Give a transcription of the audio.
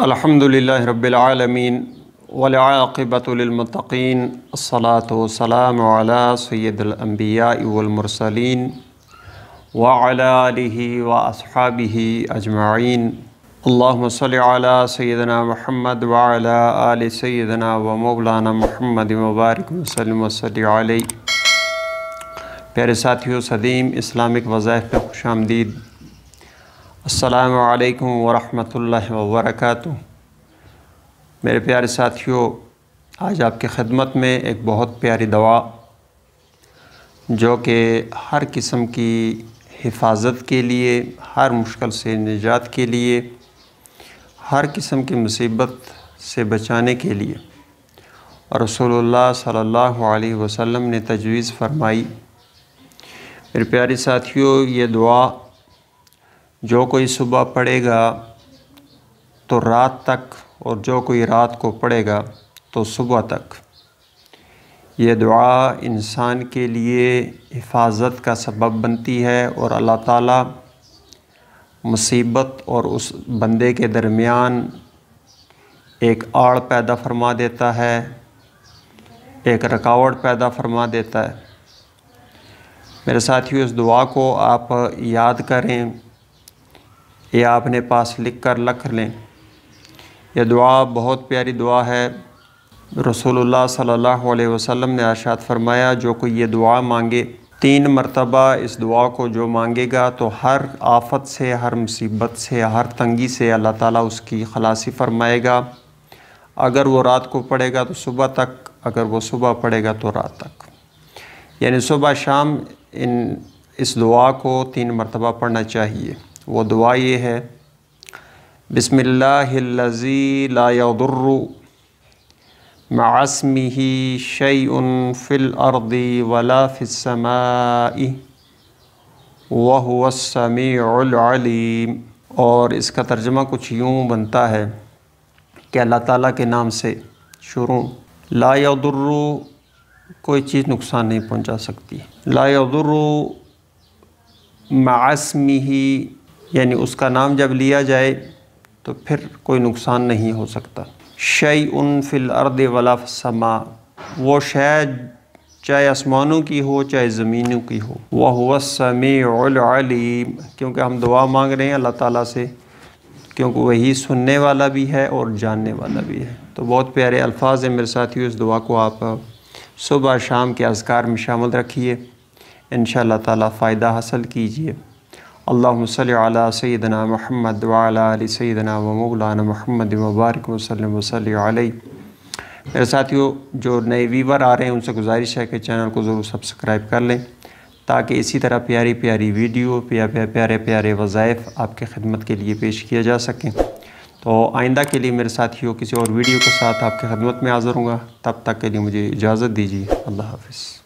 الحمدللہ رب العالمین والعاقبۃ للمتقین الصلاۃ والسلام علی سید الانبیاء والمرسلین وعلی آلہ واصحابہ اجمعین۔ اللہم صلی علی سیدنا محمد وعلی آل سیدنا و مولانا محمد مبارک وسلم وصلی علیہ۔ پیارے ساتھیو، صدیم اسلامک وظائف میں خوش آمدید۔ السلام علیکم ورحمۃ اللہ وبرکاتہ۔ میرے پیارے ساتھیو، آج آپ کی خدمت میں ایک بہت پیاری دعا جو کہ ہر قسم کی حفاظت کے لیے، ہر مشکل سے نجات کے لیے، ہر قسم کی مصیبت سے بچانے کے لیے اور رسول اللہ صلی اللہ علیہ وسلم نے تجویز فرمائی۔ میرے پیارے ساتھیو، یہ دعا جو کوئی صبح پڑھے گا تو رات تک، اور جو کوئی رات کو پڑھے گا تو صبح تک، یہ دعا انسان کے لیے حفاظت کا سبب بنتی ہے اور اللہ تعالیٰ مصیبت اور اس بندے کے درمیان ایک آڑ پیدا فرما دیتا ہے، ایک رکاوٹ پیدا فرما دیتا ہے۔ میرے ساتھیو، اس دعا کو آپ یاد کریں یا اپنے پاس لکھ کر رکھ لیں۔ یہ دعا بہت پیاری دعا ہے۔ رسول اللہ صلی اللہ علیہ وسلم نے ارشاد فرمایا، جو کوئی یہ دعا مانگے 3 مرتبہ، اس دعا کو جو مانگے گا تو ہر آفت سے، ہر مصیبت سے، ہر تنگی سے اللہ تعالیٰ اس کی خلاصی فرمائے گا۔ اگر وہ رات کو پڑھے گا تو صبح تک، اگر وہ صبح پڑھے گا تو رات تک، یعنی صبح شام اس دعا کو 3 مرتبہ پڑھنا چاہیے۔ وہ دعا یہ ہے: بسم اللہ الذی لا یضر مع اسمہ شیء فی الارض ولا فی السماء وہو السمیع العلیم۔ اور اس کا ترجمہ کچھ یوں بنتا ہے کہ اللہ تعالیٰ کے نام سے شروع۔ لا یضر، کوئی چیز نقصان نہیں پہنچا سکتی۔ لا یضر مع اسمہ، یعنی اس کا نام جب لیا جائے تو پھر کوئی نقصان نہیں ہو سکتا۔ شیء فی الارض ولا فی السماء، وہ شے چاہے آسمانوں کی ہو چاہے زمینوں کی ہو۔ وہو السمیع العلیم، کیونکہ ہم دعا مانگ رہے ہیں اللہ تعالیٰ سے، کیونکہ وہی سننے والا بھی ہے اور جاننے والا بھی ہے۔ تو بہت پیارے الفاظ ہیں میرے ساتھیو، اس دعا کو آپ صبح شام کے اذکار میں شامل رکھیے، انشاءاللہ تعالیٰ فائدہ حاصل کیجیے۔ اللہم صلی علی سیدنا محمد وعلی آل سیدنا و مولانا محمد مبارک وسلم وصلی علیہ۔ میرے ساتھیو، جو نئے ویور آ رہے ہیں ان سے گزارش ہے کہ چینل کو ضرور سبسکرائب کر لیں تاکہ اسی طرح پیاری پیاری ویڈیو، پیارے پیارے وظائف آپ کی خدمت کے لیے پیش کیا جا سکیں۔ تو آئندہ کے لیے میرے ساتھیوں کسی اور ویڈیو کے ساتھ آپ کی خدمت میں حاضر ہوں گا، تب تک کے لیے مجھے اجازت دیجیے۔ اللہ حافظ۔